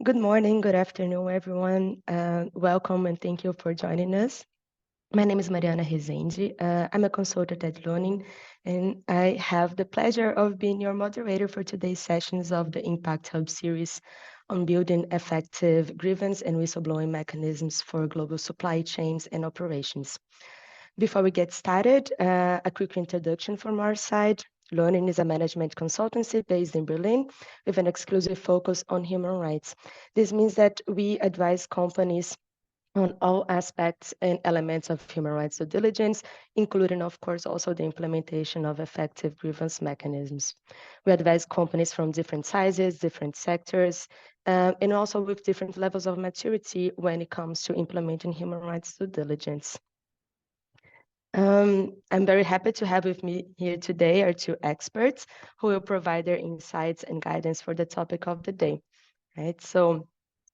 Good morning, good afternoon, everyone. Welcome and thank you for joining us. My name is Mariana Rezende. I'm a consultant at Learning, and I have the pleasure of being your moderator for today's sessions of the Impact Hub series on building effective grievance and whistleblowing mechanisms for global supply chains and operations. Before we get started, a quick introduction from our side. Learning is a management consultancy based in Berlin with an exclusive focus on human rights. This means that we advise companies on all aspects and elements of human rights due diligence, including, of course, also the implementation of effective grievance mechanisms. We advise companies from different sizes, different sectors, and also with different levels of maturity when it comes to implementing human rights due diligence. I'm very happy to have with me here today our two experts who will provide their insights and guidance for the topic of the day. Right, so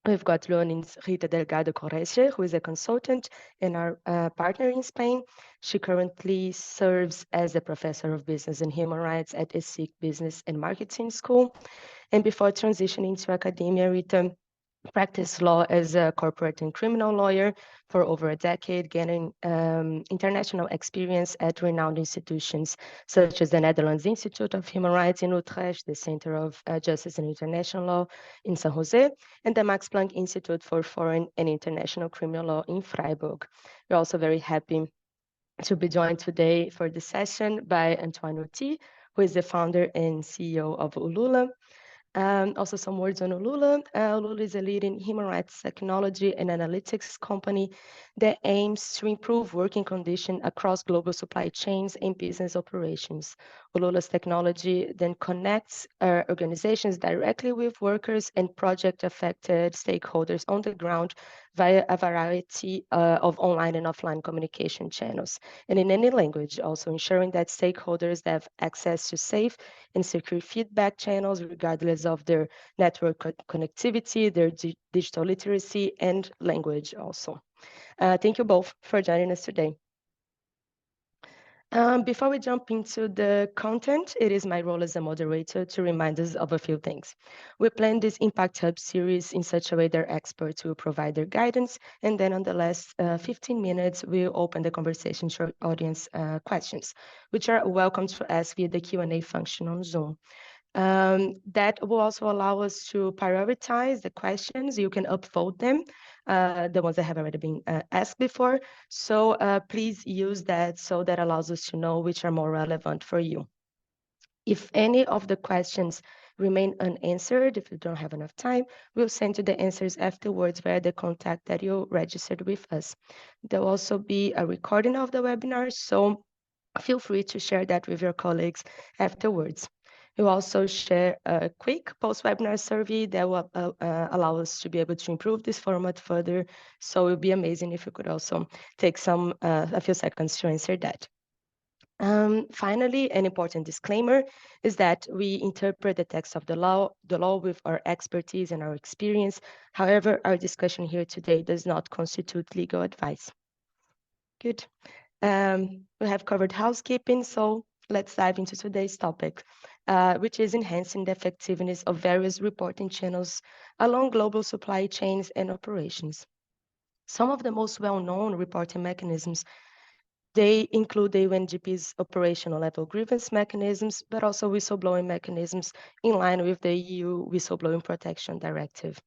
we've got Leonin's Rita Delgado Correche, who is a consultant and our partner in Spain. She currently serves as a professor of business and human rights at ESIC Business and Marketing School. And before transitioning to academia, Rita practiced law as a corporate and criminal lawyer for over a decade, gaining international experience at renowned institutions such as the Netherlands Institute of Human Rights in Utrecht, the Center of Justice and International Law in San Jose, and the Max Planck Institute for Foreign and International Criminal Law in Freiburg. We're also very happy to be joined today for the session by Antoine Heuty, who is the founder and CEO of Ulula. Also some words on Ulula. Ulula is a leading human rights technology and analytics company that aims to improve working conditions across global supply chains and business operations. Ulula's technology then connects organizations directly with workers and project-affected stakeholders on the ground via a variety of online and offline communication channels, and in any language, also ensuring that stakeholders have access to safe and secure feedback channels regardless of their network connectivity, their digital literacy, and language also. Thank you both for joining us today. Before we jump into the content, it is my role as a moderator to remind us of a few things. We planned this Impact Hub series in such a way that experts will provide their guidance, and then on the last 15 minutes, we'll open the conversation to audience questions, which are welcome to ask via the Q&A function on Zoom. That will also allow us to prioritize the questions. You can upvote them, the ones that have already been asked before. So please use that, so that allows us to know which are more relevant for you. If any of the questions remain unanswered, if you don't have enough time, we'll send you the answers afterwards via the contact that you registered with us. There will also be a recording of the webinar, so feel free to share that with your colleagues afterwards. We'll also share a quick post-webinar survey that will allow us to be able to improve this format further. So it would be amazing if you could also take a few seconds to answer that. Finally, an important disclaimer is that we interpret the text of the law with our expertise and our experience. However, our discussion here today does not constitute legal advice. Good. We have covered housekeeping, so let's dive into today's topic, which is enhancing the effectiveness of various reporting channels along global supply chains and operations. Some of the most well-known reporting mechanisms, they include the UNGP's operational level grievance mechanisms, but also whistleblowing mechanisms in line with the EU Whistleblowing Protection Directive.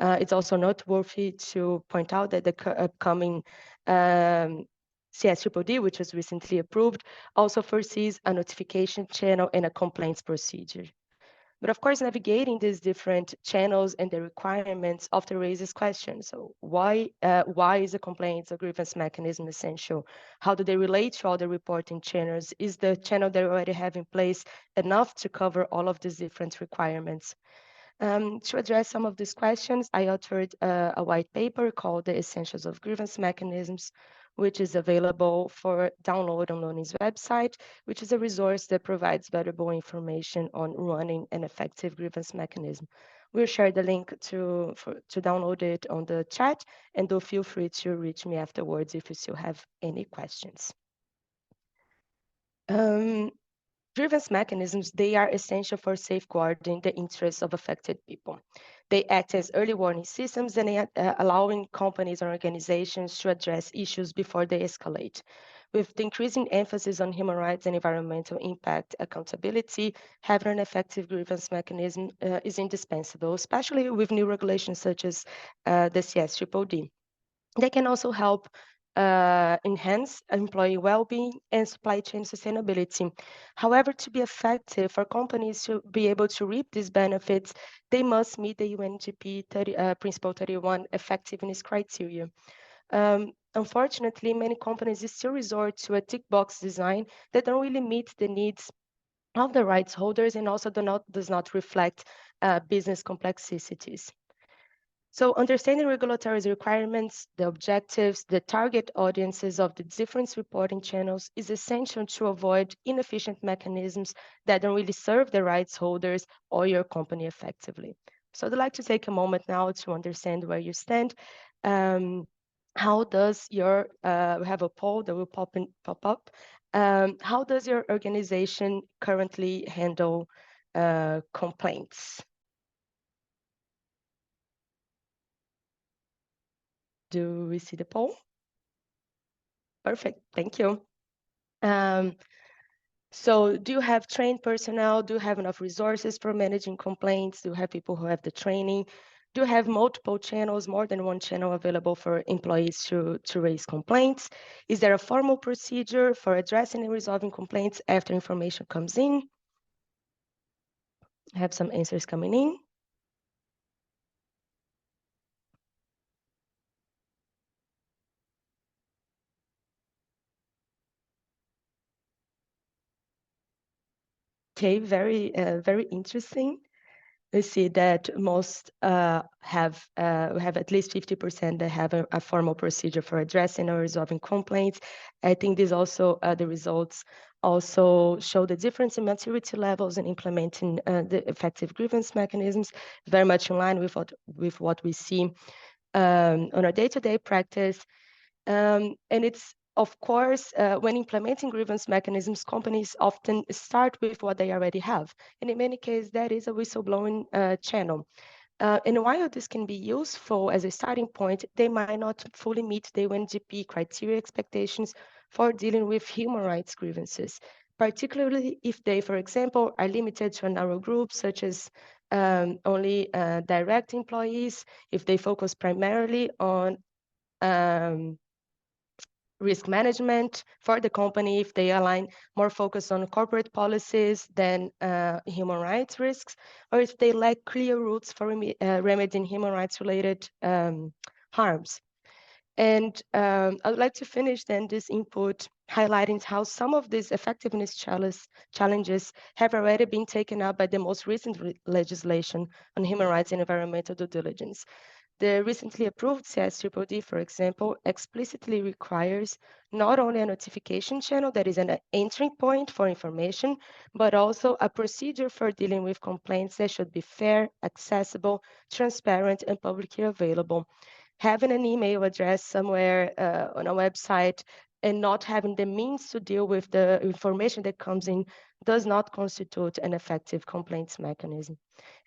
It's also noteworthy to point out that the upcoming CSDDD, which was recently approved, also foresees a notification channel and a complaints procedure. But of course, navigating these different channels and the requirements often raises questions. So why is a complaints or grievance mechanism essential? How do they relate to all the reporting channels? Is the channel that we already have in place enough to cover all of these different requirements? To address some of these questions, I authored a white paper called The Essentials of Grievance Mechanisms, which is available for download on Learning's website, which is a resource that provides valuable information on running an effective grievance mechanism. We'll share the link to download it on the chat, and do feel free to reach me afterwards if you still have any questions. Grievance mechanisms, they are essential for safeguarding the interests of affected people. They act as early warning systems and allowing companies and organizations to address issues before they escalate. With the increasing emphasis on human rights and environmental impact accountability, having an effective grievance mechanism is indispensable, especially with new regulations such as the CSDDD. They can also help enhance employee well-being and supply chain sustainability. However, to be effective for companies to be able to reap these benefits, they must meet the UNGP Principle 31 effectiveness criteria. Unfortunately, many companies still resort to a tick box design that don't really meet the needs of the rights holders and also does not reflect business complexities. So understanding regulatory requirements, the objectives, the target audiences of the different reporting channels is essential to avoid inefficient mechanisms that don't really serve the rights holders or your company effectively. So I'd like to take a moment now to understand where you stand. How does your, we have a poll that will pop up. How does your organization currently handle complaints? Do we see the poll? Perfect, thank you. So do you have trained personnel? Do you have enough resources for managing complaints? Do you have people who have the training? Do you have multiple channels, more than one channel available for employees to raise complaints? Is there a formal procedure for addressing and resolving complaints after information comes in? I have some answers coming in. Okay, very interesting. We see that most have at least 50% that have a formal procedure for addressing or resolving complaints. I think these also the results also show the difference in maturity levels in implementing the effective grievance mechanisms, very much in line with what we see on our day-to-day practice. And it's, of course, when implementing grievance mechanisms, companies often start with what they already have. And in many cases, that is a whistleblowing channel. And while this can be useful as a starting point, they might not fully meet the UNGP criteria expectations for dealing with human rights grievances, particularly if they, for example, are limited to a narrow group, such as only direct employees, if they focus primarily on risk management for the company, if they align more focus on corporate policies than human rights risks, or if they lack clear routes for remedying human rights related harms. And I would like to finish then this input highlighting how some of these effectiveness challenges have already been taken up by the most recent legislation on human rights and environmental due diligence. The recently approved CSDDD, for example, explicitly requires not only a notification channel that is an entry point for information, but also a procedure for dealing with complaints that should be fair, accessible, transparent, and publicly available. Having an email address somewhere on a website and not having the means to deal with the information that comes in does not constitute an effective complaints mechanism.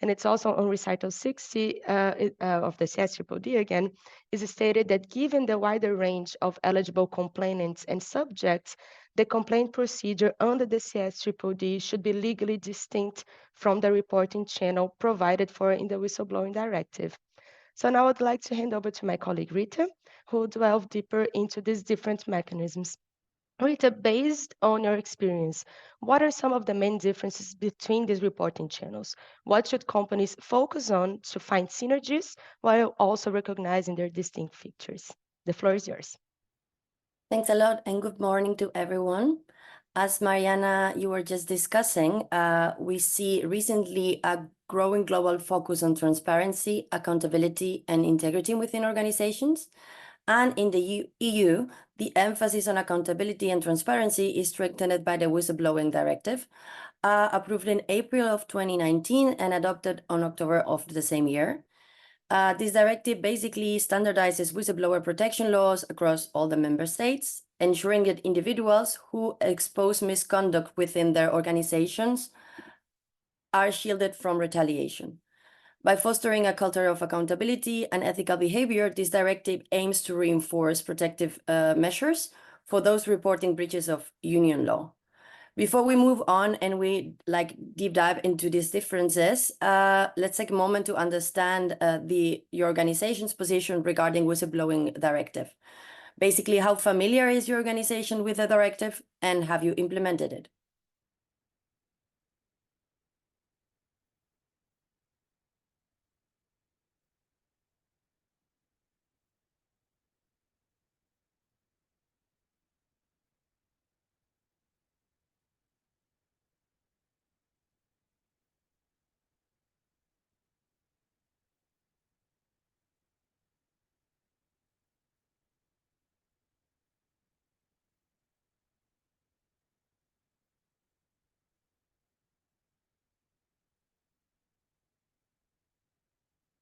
And it's also on recital 60 of the CSDDD again, is stated that given the wider range of eligible complainants and subjects, the complaint procedure under the CSDDD should be legally distinct from the reporting channel provided for in the whistleblowing directive. So now I'd like to hand over to my colleague Rita, who will delve deeper into these different mechanisms. Rita, based on your experience, what are some of the main differences between these reporting channels? What should companies focus on to find synergies while also recognizing their distinct features? The floor is yours. Thanks a lot and good morning to everyone. As Mariana, you were just discussing, we see recently a growing global focus on transparency, accountability, and integrity within organizations. And in the EU, the emphasis on accountability and transparency is strengthened by the whistleblowing directive, approved in April of 2019 and adopted on October of the same year. This directive basically standardizes whistleblower protection laws across all the member states, ensuring that individuals who expose misconduct within their organizations are shielded from retaliation. By fostering a culture of accountability and ethical behavior, this directive aims to reinforce protective measures for those reporting breaches of union law. Before we move on and we deep dive into these differences, let's take a moment to understand your organization's position regarding whistleblowing directive. Basically, how familiar is your organization with the directive and have you implemented it?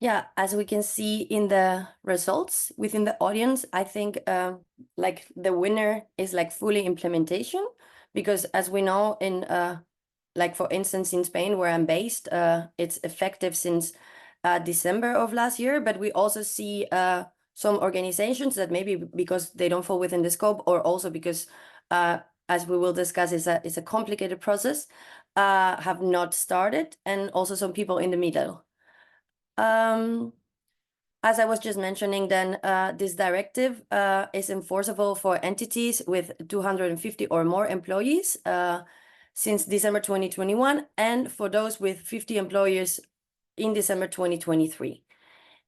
Yeah, as we can see in the results within the audience, I think the winner is fully implementation, because as we know in for instance in Spain where I'm based, it's effective since December of last year, but we also see some organizations that maybe because they don't fall within the scope, or also because as we will discuss, it's a complicated process, have not started, and also some people in the middle. As I was just mentioning, then this directive is enforceable for entities with 250 or more employees since December 2021, and for those with 50 employees in December 2023.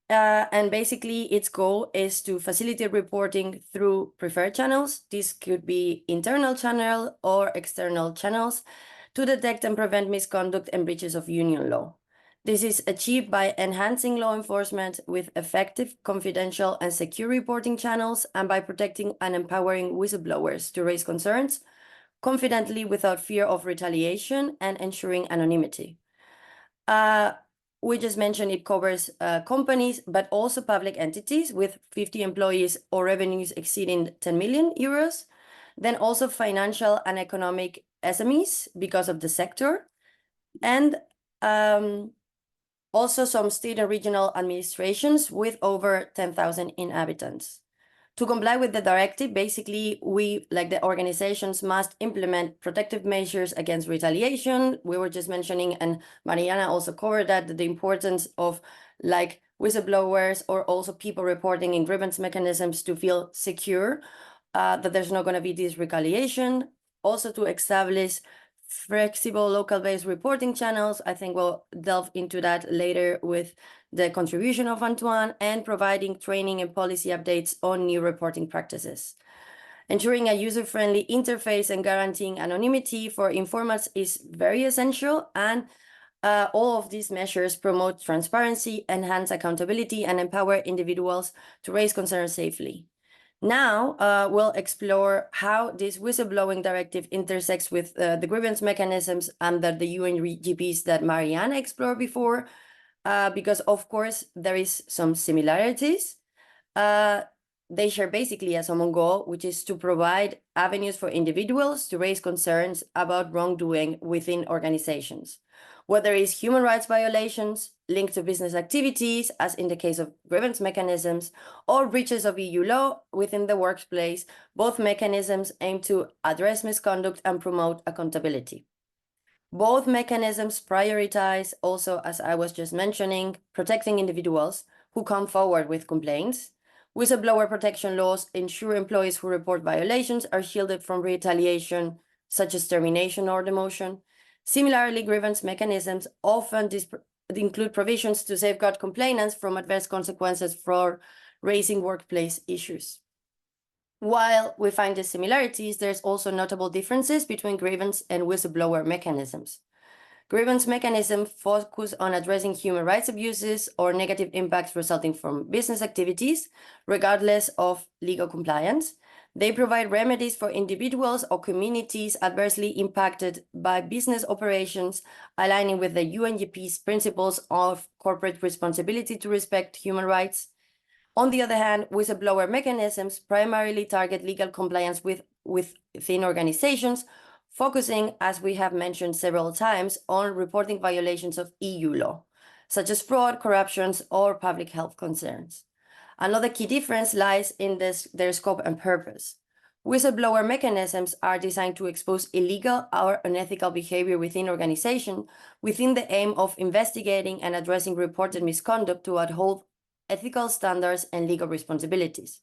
And basically, its goal is to facilitate reporting through preferred channels. This could be internal channel or external channels to detect and prevent misconduct and breaches of union law. This is achieved by enhancing law enforcement with effective, confidential, and secure reporting channels, and by protecting and empowering whistleblowers to raise concerns confidently without fear of retaliation and ensuring anonymity. We just mentioned it covers companies, but also public entities with 50 employees or revenues exceeding 10 million euros. Then also financial and economic SMEs because of the sector. And also some state and regional administrations with over 10,000 inhabitants. To comply with the directive, basically, the organizations must implement protective measures against retaliation. We were just mentioning, and Mariana also covered that, the importance of whistleblowers or also people reporting in grievance mechanisms to feel secure, that there's not going to be this retaliation. Also to establish flexible local-based reporting channels. I think we'll delve into that later with the contribution of Antoine, and providing training and policy updates on new reporting practices. Ensuring a user-friendly interface and guaranteeing anonymity for informants is very essential, and all of these measures promote transparency, enhance accountability, and empower individuals to raise concerns safely. Now, we'll explore how this whistleblowing directive intersects with the grievance mechanisms under the UNGPs that Mariana explored before, because, of course, there is some similarities. They share basically a common goal, which is to provide avenues for individuals to raise concerns about wrongdoing within organizations, whether it's human rights violations linked to business activities, as in the case of grievance mechanisms, or breaches of EU law within the workplace. Both mechanisms aim to address misconduct and promote accountability. Both mechanisms prioritize also, as I was just mentioning, protecting individuals who come forward with complaints. Whistleblower protection laws ensure employees who report violations are shielded from retaliation, such as termination or demotion. Similarly, grievance mechanisms often include provisions to safeguard complainants from adverse consequences for raising workplace issues. While we find the similarities, there's also notable differences between grievance and whistleblower mechanisms. Grievance mechanisms focus on addressing human rights abuses or negative impacts resulting from business activities, regardless of legal compliance. They provide remedies for individuals or communities adversely impacted by business operations, aligning with the UNGP's principles of corporate responsibility to respect human rights. On the other hand, whistleblower mechanisms primarily target legal compliance within organizations, focusing, as we have mentioned several times, on reporting violations of EU law, such as fraud, corruptions, or public health concerns. Another key difference lies in their scope and purpose. Whistleblower mechanisms are designed to expose illegal or unethical behavior within organizations, within the aim of investigating and addressing reported misconduct to uphold ethical standards and legal responsibilities.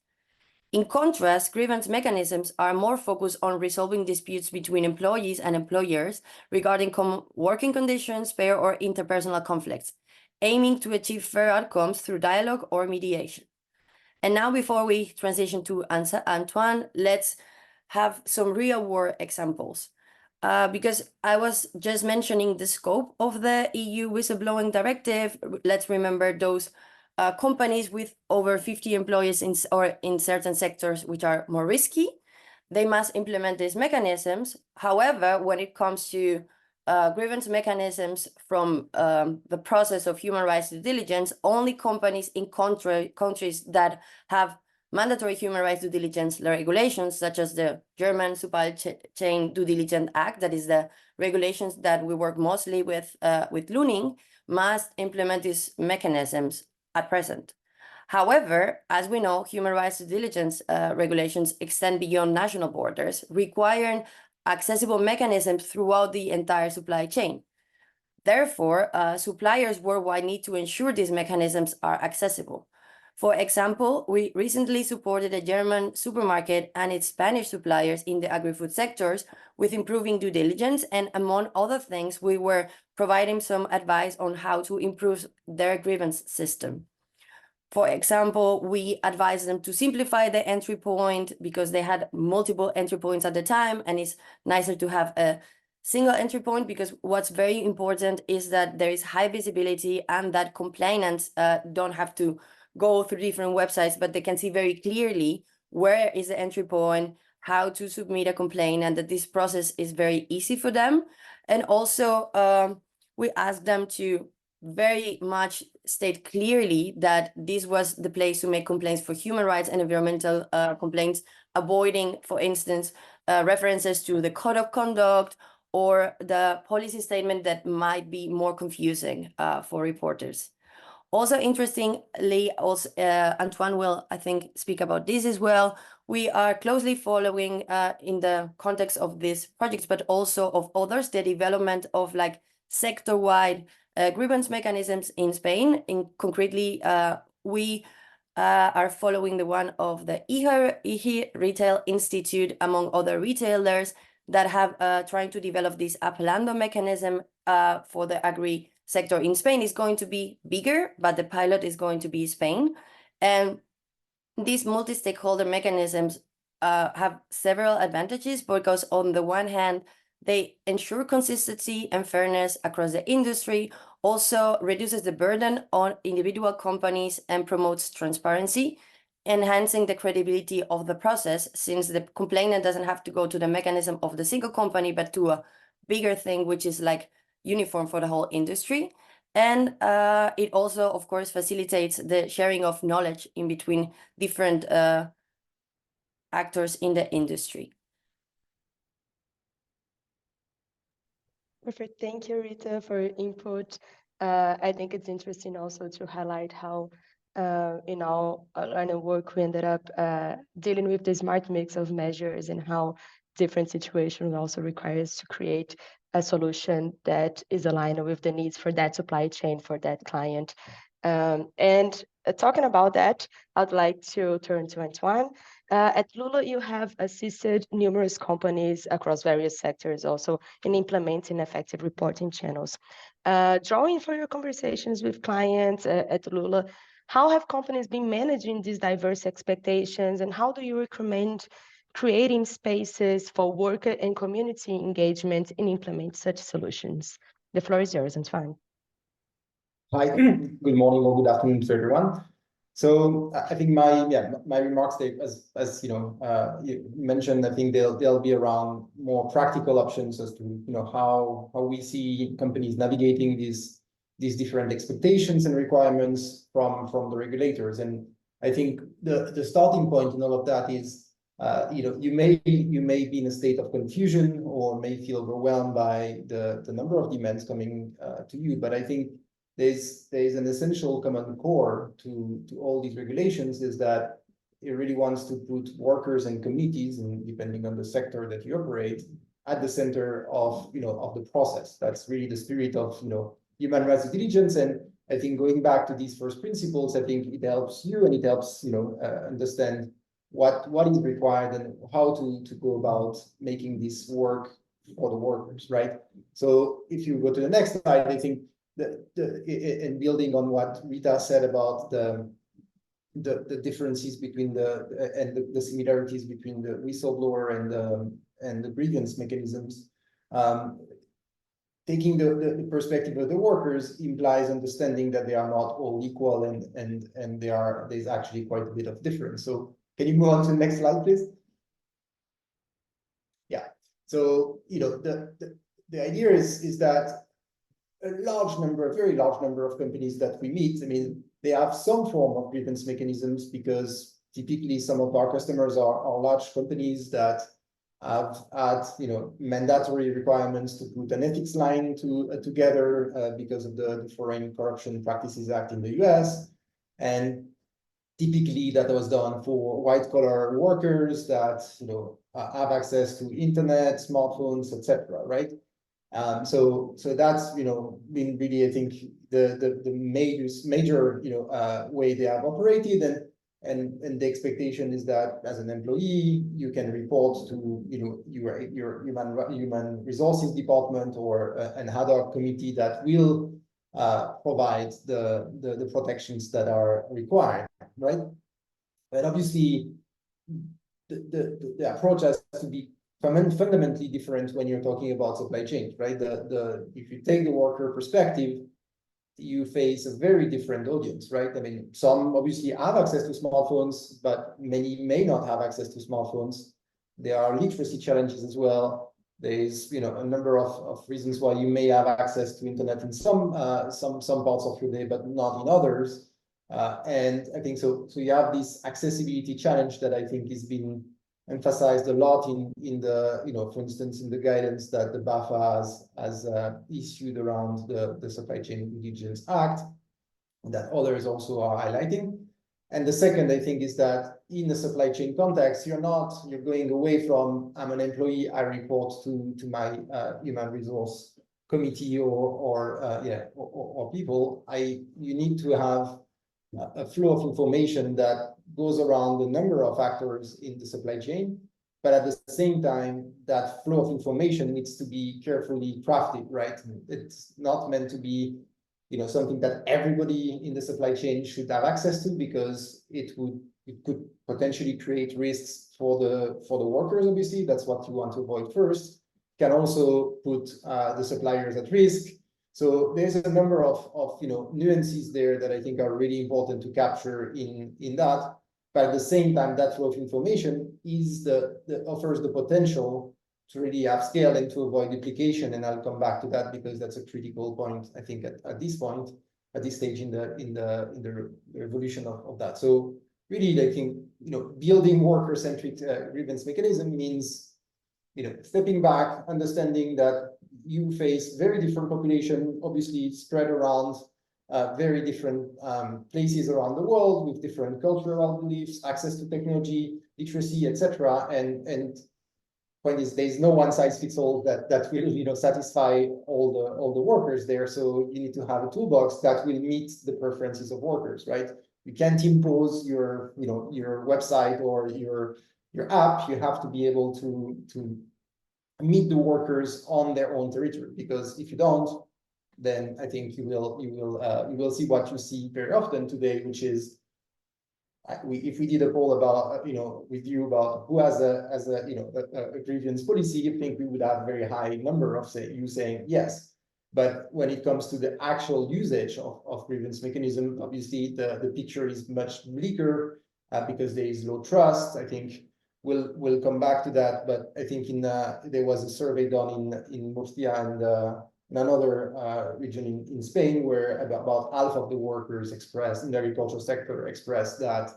In contrast, grievance mechanisms are more focused on resolving disputes between employees and employers regarding working conditions, pay, or interpersonal conflicts, aiming to achieve fair outcomes through dialogue or mediation. And now, before we transition to Antoine, let's have some real-world examples. Because I was just mentioning the scope of the EU whistleblowing directive. Let's remember those companies with over 50 employees in certain sectors which are more risky. They must implement these mechanisms. However, when it comes to grievance mechanisms from the process of human rights due diligence, only companies in countries that have mandatory human rights due diligence regulations, such as the German Supply Chain Due Diligence Act, that is the regulations that we work mostly with Luning, must implement these mechanisms at present. However, as we know, human rights due diligence regulations extend beyond national borders, requiring accessible mechanisms throughout the entire supply chain. Therefore, suppliers worldwide need to ensure these mechanisms are accessible. For example, we recently supported a German supermarket and its Spanish suppliers in the agri-food sectors with improving due diligence, and among other things, we were providing some advice on how to improve their grievance system. For example, we advised them to simplify the entry point because they had multiple entry points at the time, and it's nicer to have a single entry point, because what's very important is that there is high visibility and that complainants don't have to go through different websites, but they can see very clearly where is the entry point, how to submit a complaint, and that this process is very easy for them. And also, we asked them to very much state clearly that this was the place to make complaints for human rights and environmental complaints, avoiding, for instance, references to the code of conduct or the policy statement that might be more confusing for reporters. Also, interestingly, Antoine will, I think, speak about this as well. We are closely following in the context of these projects, but also of others, the development of like sector-wide grievance mechanisms in Spain. Concretely, we are following the one of the IHE Retail Institute, among other retailers that have trying to develop this Apelando mechanism for the agri sector in Spain. Is going to be bigger, but the pilot is going to be Spain. And these multi-stakeholder mechanisms have several advantages, because on the one hand, they ensure consistency and fairness across the industry, also reduces the burden on individual companies and promotes transparency, enhancing the credibility of the process, since the complainant doesn't have to go to the mechanism of the single company, but to a bigger thing, which is like uniform for the whole industry. And it also, of course, facilitates the sharing of knowledge in between different actors in the industry. Perfect. Thank you, Rita, for your input. I think it's interesting also to highlight how in our line of work we ended up dealing with the smart mix of measures, and how different situations also require us to create a solution that is aligned with the needs for that supply chain, for that client. And talking about that, I'd like to turn to Antoine. At Lula, you have assisted numerous companies across various sectors also in implementing effective reporting channels. Drawing for your conversations with clients at Lula, how have companies been managing these diverse expectations, and how do you recommend creating spaces for worker and community engagement and implement such solutions? The floor is yours, Antoine. Hi, good morning or good afternoon to everyone. So I think my remarks, as you mentioned, I think they'll be around more practical options as to how we see companies navigating these different expectations and requirements from the regulators. And I think the starting point in all of that is you may be in a state of confusion or may feel overwhelmed by the number of demands coming to you, but I think there's an essential common core to all these regulations, is that it really wants to put workers and communities, and depending on the sector that you operate, at the center of of the process. That's really the spirit of human rights due diligence. And I think going back to these first principles, I think it helps you, and it helps understand what is required and how to go about making this work for the workers, right? So if you go to the next slide, I think and building on what Rita said about the differences between the similarities between the whistleblower and the grievance mechanisms, taking the perspective of the workers implies understanding that they are not all equal, and there's actually quite a bit of difference. So can you move on to the next slide, please? Yeah. So the idea is that a very large number of companies that we meet, I mean, they have some form of grievance mechanisms, because typically some of our customers are large companies that have had mandatory requirements to put an ethics line together because of the Foreign Corruption Practices Act in the US. And typically that was done for white collar workers that have access to internet, smartphones, etc. Right? So that's been really, I think, the major way they have operated, and the expectation is that as an employee you can report to your human resources department or an ad hoc committee that will provide the protections that are required, right? But obviously the approach has to be fundamentally different when you're talking about supply chain, right? If you take the worker perspective, you face a very different audience, right? I mean, some obviously have access to smartphones, but many may not have access to smartphones. There are literacy challenges as well. There's a number of reasons why you may have access to internet in some parts of your day, but not in others. And I think so you have this accessibility challenge that I think has been emphasized a lot in the for instance, in the guidance that the BAFA has issued around the Supply Chain Due Diligence Act, that others also are highlighting. And the second, I think, is that in the supply chain context, you're going away from, I'm an employee, I report to my human resource committee or people. You need to have a flow of information that goes around the number of actors in the supply chain, but at the same time, that flow of information needs to be carefully crafted, right? It's not meant to be, something that everybody in the supply chain should have access to, because it could potentially create risks for the workers. Obviously, that's what you want to avoid first. Can also put the suppliers at risk. So there's a number of nuances there that I think are really important to capture in that. But at the same time, that flow of information offers the potential to really have scale and to avoid duplication. And I'll come back to that, because that's a critical point, I think, at this stage in the evolution of that. So really, I think building worker-centric grievance mechanism means stepping back, understanding that you face very different population, obviously spread around very different places around the world, with different cultural beliefs, access to technology, literacy, etc. And point is, there's no one size fits all that will satisfy all the workers there. So you need to have a toolbox that will meet the preferences of workers, right? You can't impose your website or your app. You have to be able to meet the workers on their own territory, because if you don't, then I think you will see what you see very often today, which is if we did a poll about with you about who has a grievance policy, you think we would have a very high number of saying yes. But when it comes to the actual usage of grievance mechanism, obviously the picture is much bleaker because there is low trust. I think we'll come back to that, but I think there was a survey done in Murcia and in another region in Spain where about half of the workers expressed in the agricultural sector expressed that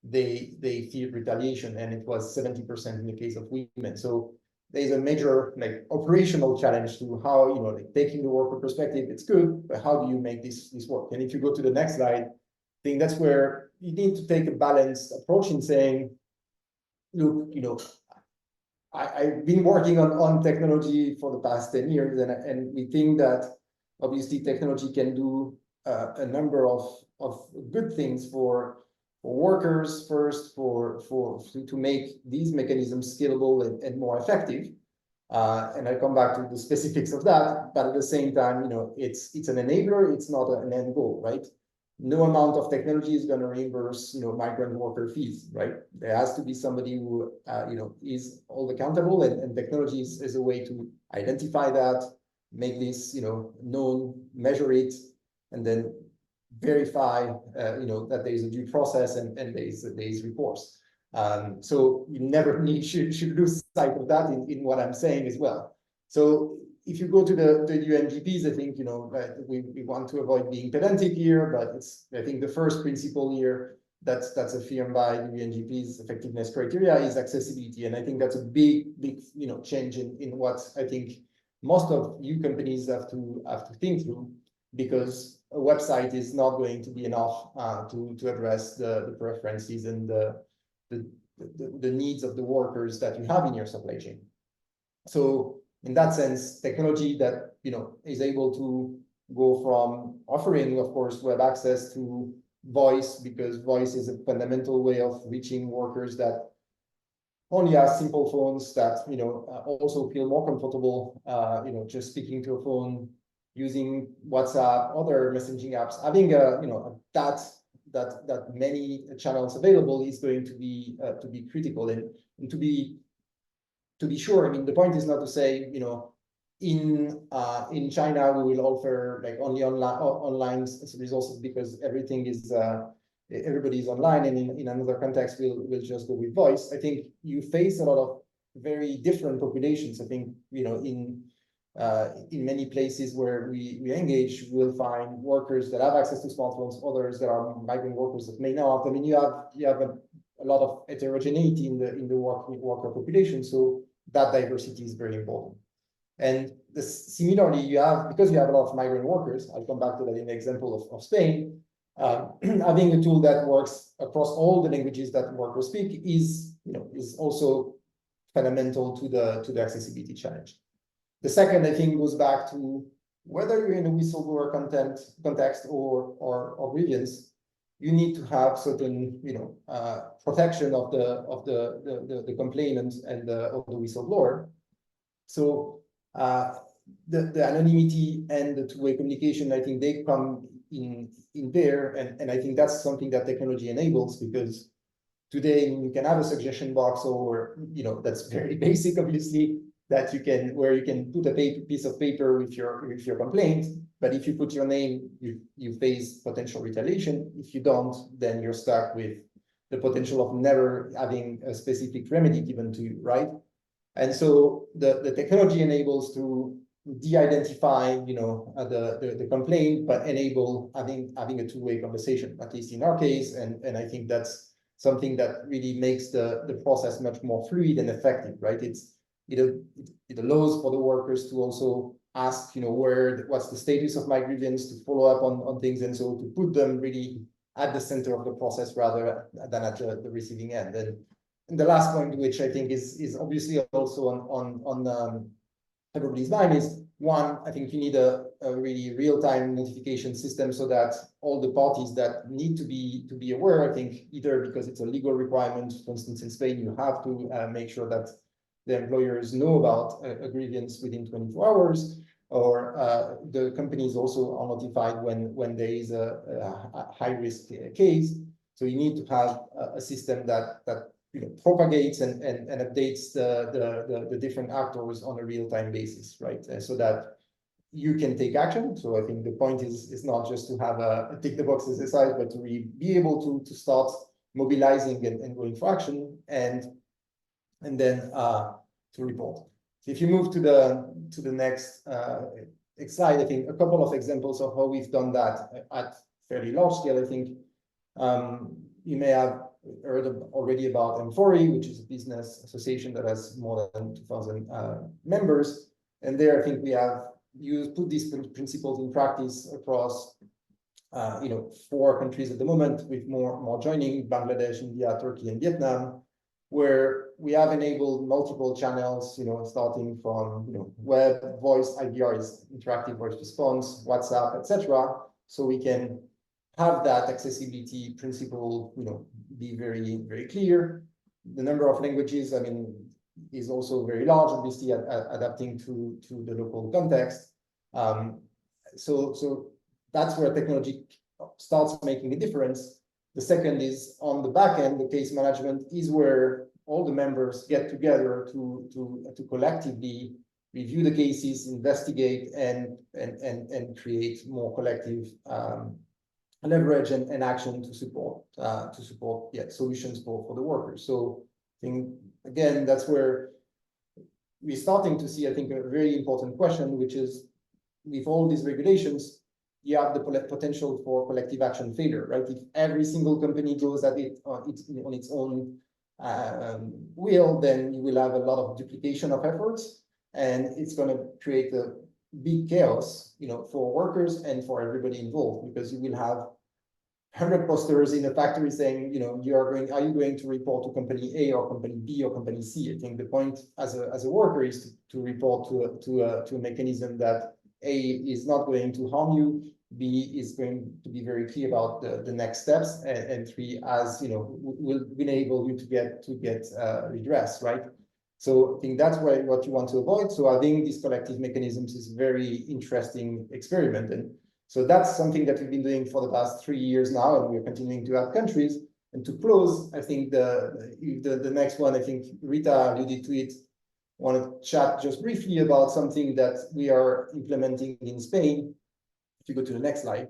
they feared retaliation, and it was 70% in the case of women. So there's a major operational challenge to how, taking the worker perspective, it's good, but how do you make this work? And if you go to the next slide, I think that's where you need to take a balanced approach in saying, look, I've been working on technology for the past 10 years, and we think that obviously technology can do a number of good things for workers first, to make these mechanisms scalable and more effective. And I'll come back to the specifics of that, but at the same time, it's an enabler, it's not an end goal, right? No amount of technology is going to reimburse, migrant worker fees, right? There has to be somebody who, is all accountable, and technology is a way to identify that, make this, known, measure it, and then verify, that there is a due process and there is recourse. So you never should lose sight of that in what I'm saying as well. So if you go to the UNGPs, I think, we want to avoid being pedantic here, but I think the first principle here that's affirmed by the UNGP's effectiveness criteria is accessibility. And I think that's a big, change in what I think most of you companies have to think through, because a website is not going to be enough to address the preferences and the needs of the workers that you have in your supply chain. So in that sense, technology that is able to go from offering, of course, web access to voice, because voice is a fundamental way of reaching workers that only have simple phones that also feel more comfortable, just speaking to a phone, using WhatsApp, other messaging apps, having that many channels available is going to be critical. And to be sure, I mean, the point is not to say, in China we will offer only online resources because everything is everybody is online, and in another context we'll just go with voice. I think you face a lot of very different populations. I think in many places where we engage, we'll find workers that have access to smartphones, others that are migrant workers that may not. I mean, you have a lot of heterogeneity in the worker population, so that diversity is very important. And similarly, because you have a lot of migrant workers, I'll come back to that in the example of Spain, having a tool that works across all the languages that workers speak is also fundamental to the accessibility challenge. The second, I think, goes back to whether you're in a whistleblower context or grievance, you need to have certain protection of the complainant and of the whistleblower. So the anonymity and the two-way communication, I think they come in there, and I think that's something that technology enables, because today you can have a suggestion box, or that's very basic, obviously, that where you can put a piece of paper with your complaint. But if you put your name, you face potential retaliation. If you don't, then you're stuck with the potential of never having a specific remedy given to you, right? And so the technology enables to de-identify, the complaint, but enable having a two-way conversation, at least in our case. And I think that's something that really makes the process much more fluid and effective, right? It allows for the workers to also ask, what's the status of my grievance, to follow up on things, and so to put them really at the center of the process rather than at the receiving end. And the last point, which I think is obviously also on everybody's mind, is one, I think you need a really real-time notification system so that all the parties that need to be aware, I think either because it's a legal requirement, for instance, in Spain, you have to make sure that the employers know about a grievance within 24 hours, or the companies also are notified when there is a high-risk case. So you need to have a system that propagates and updates the different actors on a real-time basis, right? So that you can take action. So I think the point is not just to have a tick the box exercise, but to really be able to start mobilizing and going for action, and then to report. So if you move to the next slide, I think a couple of examples of how we've done that at fairly large scale. I think you may have heard already about M40, which is a business association that has more than 2,000 members. And there, I think we have put these principles in practice across 4 countries at the moment, with more joining: Bangladesh, India, Turkey, and Vietnam, where we have enabled multiple channels, starting from web, voice, IVR is interactive voice response, WhatsApp, etc. So we can have that accessibility principle, be very, very clear. The number of languages, is also very large, obviously, adapting to the local context. So that's where technology starts making a difference. The second is on the back end. The case management is where all the members get together to collectively review the cases, investigate, and create more collective leverage and action to support solutions for the workers. So I think, again, that's where we're starting to see, I think, a very important question, which is, with all these regulations, you have the potential for collective action failure, right? If every single company goes at it on its own will, then you will have a lot of duplication of efforts, and it's going to create a big chaos, for workers and for everybody involved, because you will have 100 posters in a factory saying, are you going to report to company A or company B or company C? I think the point as a worker is to report to a mechanism that A is not going to harm you, B is going to be very clear about the next steps, and 3, will enable you to get redress, right? So I think that's what you want to avoid. So I think these collective mechanisms is a very interesting experiment. And so that's something that we've been doing for the past 3 years now, and we're continuing to have countries. And to close, I think the next one, I think Rita alluded to it, want to chat just briefly about something that we are implementing in Spain. If you go to the next slide,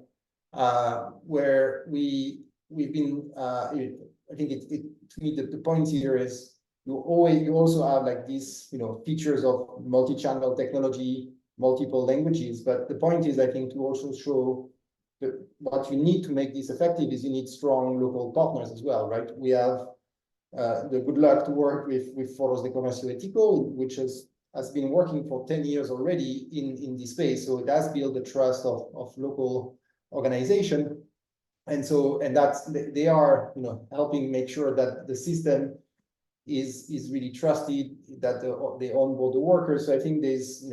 where we've been, I think to me, the point here is you also have like these, features of multi-channel technology, multiple languages. But the point is, I think, to also show that what you need to make this effective is you need strong local partners as well, right? We have the good luck to work with Foros de Comercio Ético, which has been working for 10 years already in this space. So it has built the trust of local organization. And that's, they are, helping make sure that the system is really trusted, that they onboard the workers. So I think there's,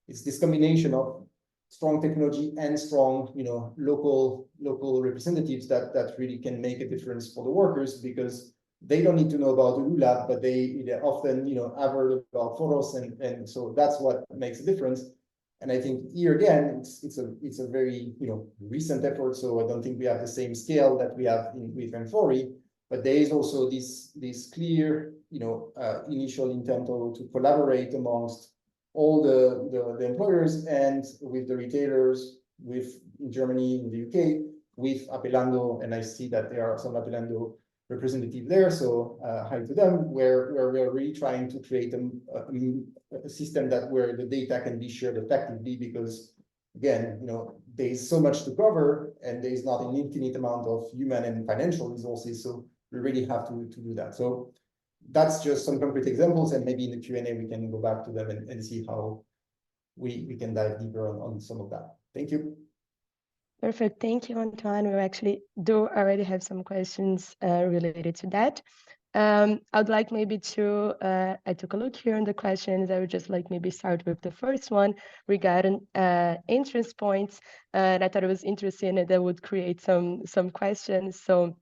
it's this combination of strong technology and strong, local representatives that really can make a difference for the workers, because they don't need to know about Ulula, but they often, have heard about Foros, and so that's what makes a difference. And I think here again, it's a very, recent effort. So I don't think we have the same scale that we have with M40, but there is also this clear, initial intent to collaborate amongst all the employers and with the retailers, in Germany, in the UK, with Apelando, and I see that there are some Apelando representative there, so hi to them, where we're really trying to create a system where the data can be shared effectively, because again, there is so much to cover, and there is not an infinite amount of human and financial resources, so we really have to do that. So that's just some concrete examples, and maybe in the Q&A we can go back to them and see how we can dive deeper on some of that. Thank you. Perfect. Thank you, Antoine. We actually do already have some questions related to that. I'd like maybe to, I took a look here on the questions. I would just like maybe start with the first one regarding entrance points. And I thought it was interesting, and that would create some questions. So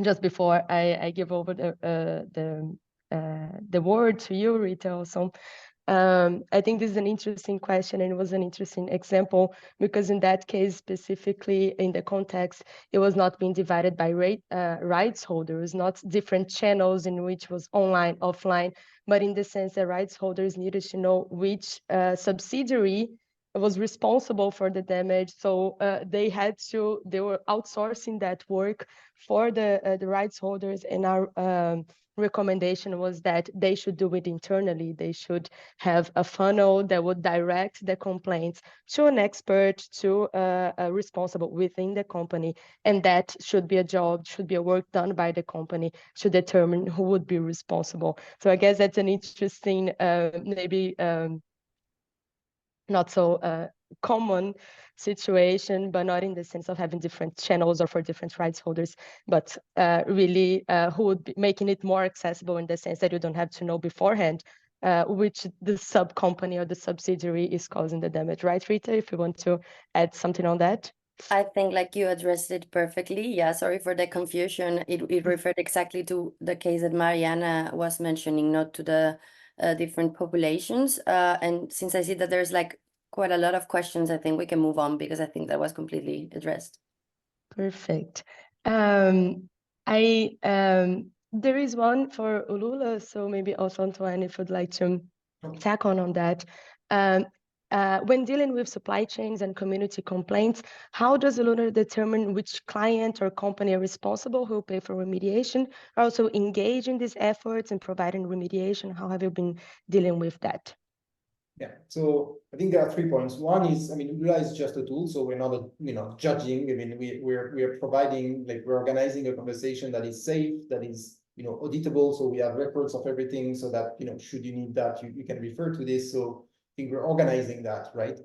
just before I give over the word to you, Rita, also. I think this is an interesting question, and it was an interesting example, because in that case, specifically in the context, it was not being divided by rights holders, not different channels in which was online, offline, but in the sense that rights holders needed to know which subsidiary was responsible for the damage. So they were outsourcing that work for the rights holders, and our recommendation was that they should do it internally. They should have a funnel that would direct the complaints to an expert, to a responsible within the company, and that should be a work done by the company to determine who would be responsible. So I guess that's an interesting, maybe not so common situation, but not in the sense of having different channels or for different rights holders, but really who would be making it more accessible in the sense that you don't have to know beforehand which the sub company or the subsidiary is causing the damage, right, Rita? If you want to add something on that. I think like you addressed it perfectly. Yeah, sorry for the confusion. It referred exactly to the case that Mariana was mentioning, not to the different populations. And since I see that there's like quite a lot of questions, I think we can move on because I think that was completely addressed. Perfect. There is one for Ulula, so maybe also Antoine, if you'd like to tack on that. When dealing with supply chains and community complaints, how does Ulula determine which client or company are responsible who will pay for remediation? Also engage in these efforts and providing remediation. How have you been dealing with that? Yeah, so I think there are 3 points. One is, I mean, Ulula is just a tool, so we're not, judging. I mean, we're providing, like, we're organizing a conversation that is safe, that is, auditable. So we have records of everything, so that, should you need that, you can refer to this. So I think we're organizing that, right?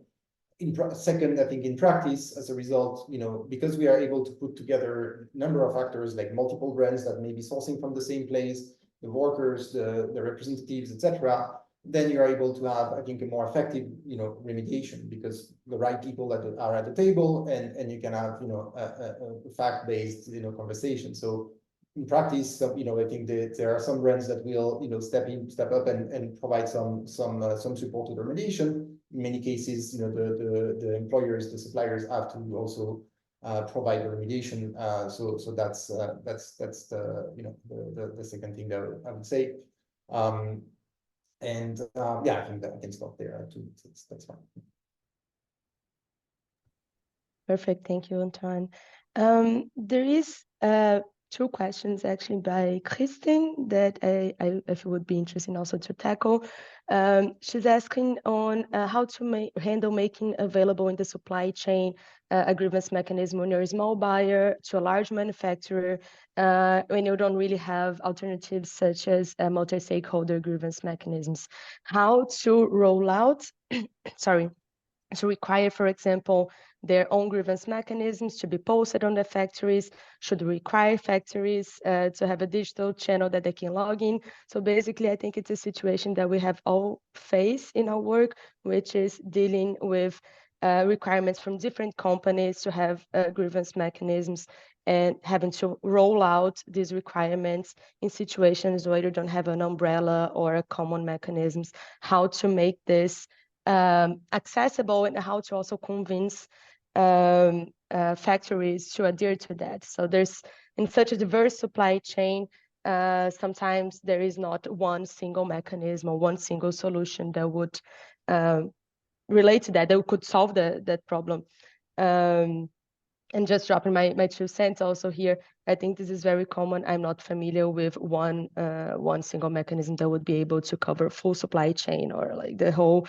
Second, I think in practice, as a result, because we are able to put together a number of actors, like multiple brands that may be sourcing from the same place, the workers, the representatives, etc., then you are able to have, I think, a more effective, remediation, because the right people are at the table, and you can have, a fact-based, conversation. So in practice, I think that there are some brands that will, step up and provide some support to the remediation. In many cases, the employers, the suppliers have to also provide the remediation. So that's the the second thing that I would say. Yeah, I think that I can stop there too. That's fine. Perfect. Thank you, Antoine. There is 2 questions actually by Christine that if it would be interesting also to tackle. She's asking on how to handle making available in the supply chain a grievance mechanism when you're a small buyer to a large manufacturer, when you don't really have alternatives such as multi-stakeholder grievance mechanisms. How to roll out, sorry, to require, for example, their own grievance mechanisms to be posted on the factories, should require factories to have a digital channel that they can log in. So basically, I think it's a situation that we have all faced in our work, which is dealing with requirements from different companies to have grievance mechanisms, and having to roll out these requirements in situations where you don't have an umbrella or a common mechanisms, how to make this accessible, and how to also convince factories to adhere to that. So there's, in such a diverse supply chain, sometimes there is not one single mechanism or one single solution that would relate to that could solve that problem. And just dropping my 2 cents also here, I think this is very common. I'm not familiar with one single mechanism that would be able to cover full supply chain or like the whole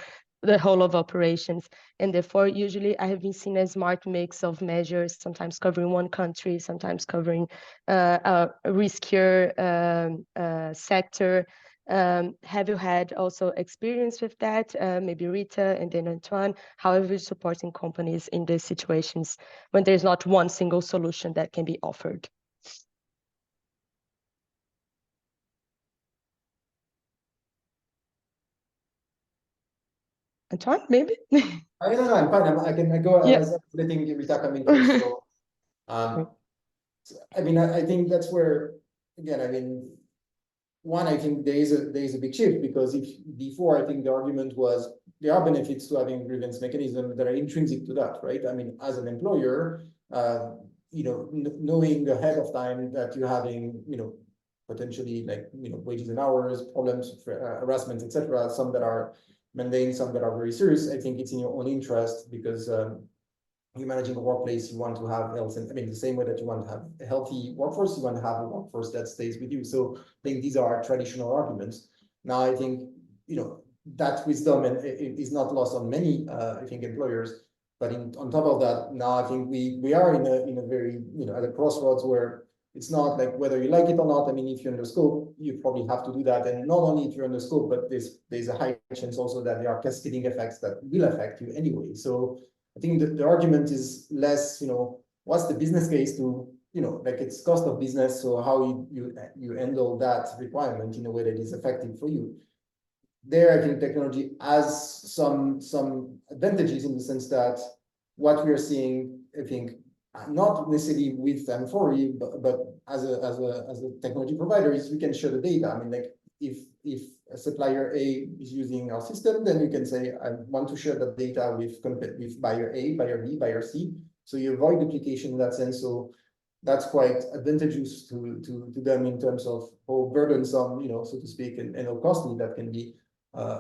of operations. And therefore, usually I have been seen a smart mix of measures, sometimes covering one country, sometimes covering a riskier sector. Have you had also experience with that? Maybe Rita and then Antoine, how are you supporting companies in these situations when there's not one single solution that can be offered? Antoine, maybe? I don't know, I'm fine. I can go as letting Rita come in first. So, I mean, I think that's where, again, I mean, one, I think there is a big shift, because if before, I think the argument was there are benefits to having grievance mechanisms that are intrinsic to that, right? I mean, as an employer, knowing ahead of time that you're having, potentially like, wages and hours, problems, harassment, etc., some that are mundane, some that are very serious. I think it's in your own interest because you're managing a workplace, you want to have health, and I mean, the same way that you want to have a healthy workforce, you want to have a workforce that stays with you. So I think these are traditional arguments. Now, I think, that wisdom and it is not lost on many, I think, employers. But on top of that, now I think we are in a very, at a crossroads where it's not like whether you like it or not. I mean, if you're in the scope, you probably have to do that. And not only if you're in the scope, but there's a high chance also that there are cascading effects that will affect you anyway. So I think the argument is less, what's the business case to, like it's cost of business. So how you handle that requirement in a way that is effective for you. There, I think technology has some advantages in the sense that what we are seeing, I think, not necessarily with and for you, but as a technology provider, is we can share the data. I mean, like if a supplier A is using our system, then you can say, I want to share that data with buyer A, buyer B, buyer C. So you avoid duplication in that sense. So that's quite advantageous to them in terms of how burdensome, so to speak, and how costly that can be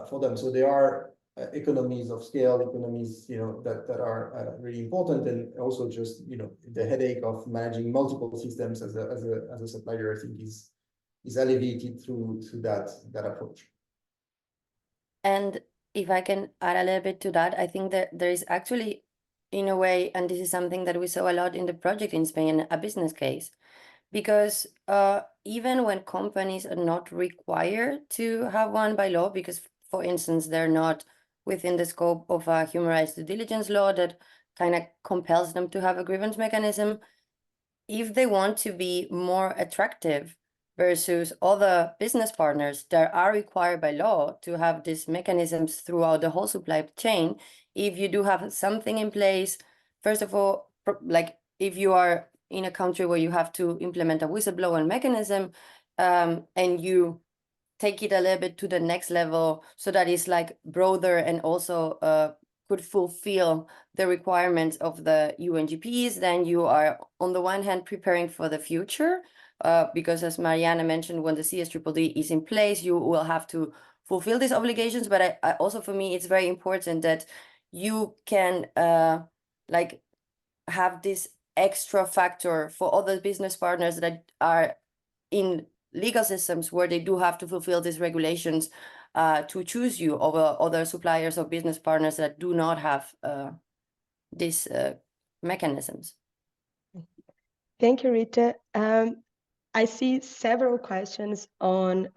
for them. So there are economies of scale, economies, that are really important, and also just, the headache of managing multiple systems as a supplier, I think is alleviated through that approach. And if I can add a little bit to that, I think that there is actually, in a way, and this is something that we saw a lot in the project in Spain, a business case. Because even when companies are not required to have one by law, because, for instance, they're not within the scope of a human rights due diligence law that kind of compels them to have a grievance mechanism, if they want to be more attractive versus other business partners that are required by law to have these mechanisms throughout the whole supply chain, if you do have something in place, first of all, like if you are in a country where you have to implement a whistleblowing mechanism, and you take it a little bit to the next level so that it's like broader and also could fulfill the requirements of the UNGPs, then you are on the one hand preparing for the future, because as Mariana mentioned, when the CSDDD is in place, you will have to fulfill these obligations. But I also, for me, it's very important that you can like have this extra factor for other business partners that are in legal systems where they do have to fulfill these regulations to choose you over other suppliers or business partners that do not have these mechanisms. Thank you, Rita. I see several questions on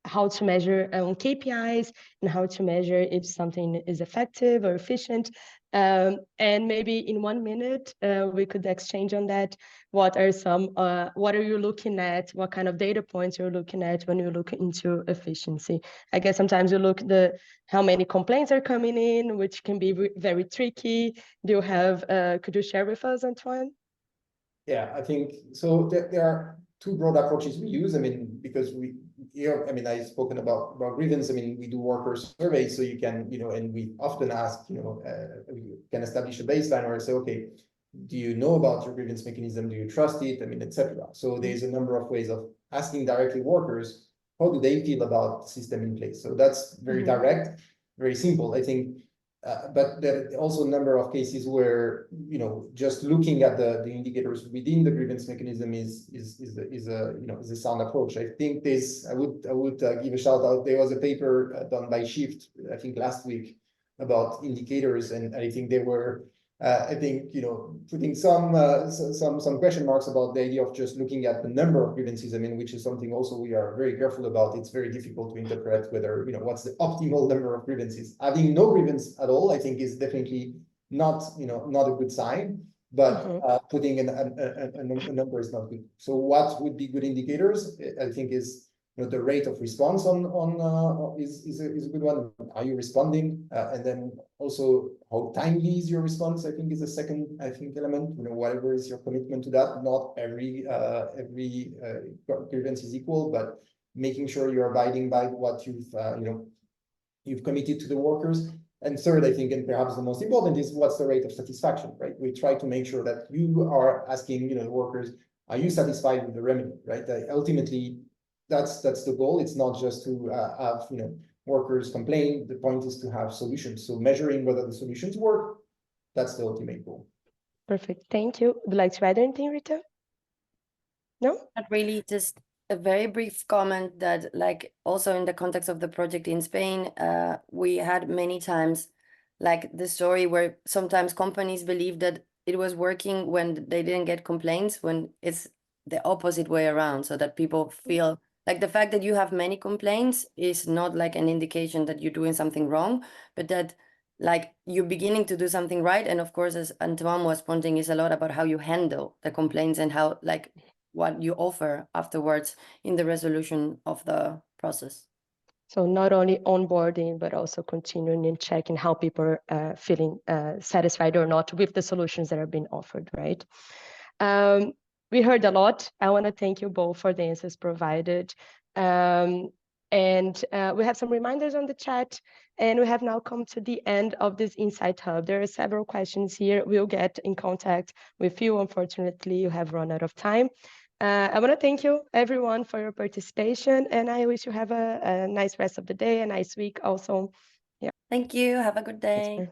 how to measure on KPIs and how to measure if something is effective or efficient. And maybe in 1 minute, we could exchange on that. What are you looking at? What kind of data points you're looking at when you look into efficiency? I guess sometimes you look how many complaints are coming in, which can be very tricky. Do you have, could you share with us, Antoine? Yeah, I think so. There are two broad approaches we use. I mean, because I've spoken about grievance. I mean, we do worker surveys, so you can, and we often ask, we can establish a baseline or say, okay, do you know about your grievance mechanism? Do you trust it? I mean, etc. So there's a number of ways of asking directly workers, how do they feel about the system in place? So that's very direct, very simple. I think. But there are also a number of cases where, just looking at the indicators within the grievance mechanism is a sound approach. I think I would give a shout out. There was a paper done by Shift, I think last week, about indicators, and I think they were putting some question marks about the idea of just looking at the number of grievances. I mean, which is something also we are very careful about. It's very difficult to interpret whether, what's the optimal number of grievances. Having no grievance at all, I think, is definitely not a good sign. But putting a number is not good. So what would be good indicators? I think is the rate of response is a good one. Are you responding? And then also how timely is your response, I think, is a second, element. Whatever is your commitment to that. Not every grievance is equal, but making sure you're abiding by what you've committed to the workers. And third, I think, and perhaps the most important, is what's the rate of satisfaction, right? We try to make sure that you are asking, the workers, are you satisfied with the remedy, right? Ultimately, that's the goal. It's not just to have, workers complain. The point is to have solutions. So measuring whether the solutions work, that's the ultimate goal. Perfect. Thank you. Would you like to add anything, Rita? No? Not really, just a very brief comment that, like, also in the context of the project in Spain, we had many times like the story where sometimes companies believe that it was working when they didn't get complaints, when it's the opposite way around, so that people feel like the fact that you have many complaints is not like an indication that you're doing something wrong, but that like you're beginning to do something right. And of course, as Antoine was pointing, is a lot about how you handle the complaints and how like what you offer afterwards in the resolution of the process. So not only onboarding, but also continuing and checking how people are feeling satisfied or not with the solutions that are being offered, right? We heard a lot. I want to thank you both for the answers provided. And we have some reminders on the chat, and we have now come to the end of this Insight Hub. There are several questions here. We'll get in contact with you. Unfortunately, you have run out of time. I want to thank you, everyone, for your participation, and I wish you have a nice rest of the day, a nice week also. Thank you. Have a good day.